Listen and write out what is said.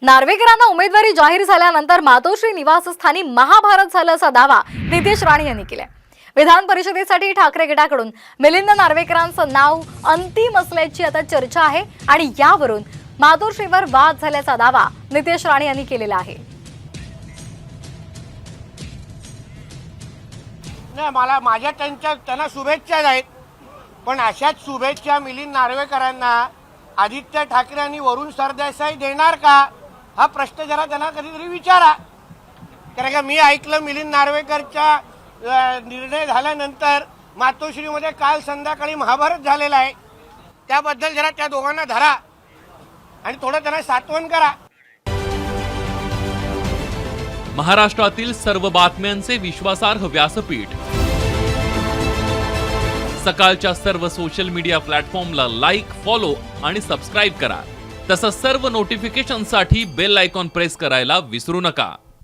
नार्वेकरांना उमेदवारी जाहीर झाल्यानंतर मातोश्री निवासस्थानी महाभारत झालं असा दावा नितेश राणे यांनी केलाय। विधान परिषदेसाठी ठाकरे गटाकडून मिलिंद नार्वेकरांचं नाव अंतिम असल्याची आता चर्चा आहे आणि यावरून मातोश्रीवर वाद झाल्याचा दावा नितेश राणे यांनी केलेला आहे। नाही, मला माझ्या त्यांना शुभेच्छा आहेत, पण अशाच शुभेच्छा मिलिंद नार्वेकरांना आदित्य ठाकरे आणि वरुण सरदेसाई देणार का हा प्रश्न जरा त्यांना कधीतरी विचारा। कारण का मी ऐकलं मिलिंद नार्वेकरचा निर्णय झाल्यानंतर मातोश्रीमध्ये काल संध्याकाळी महाभारत झालेला आहे, त्याबद्दल जरा त्या दोघांना धरा आणि थोडं त्यांना सात्वन करा। महाराष्ट्रातील सर्व बातम्यांचे विश्वासार्ह व्यासपीठ सकाळच्या सर्व सोशल मीडिया प्लॅटफॉर्मला लाईक, फॉलो आणि सबस्क्राईब करा। तसंच सर्व नोटिफिकेशनसाठी बेल आयकॉन प्रेस करायला विसरू नका।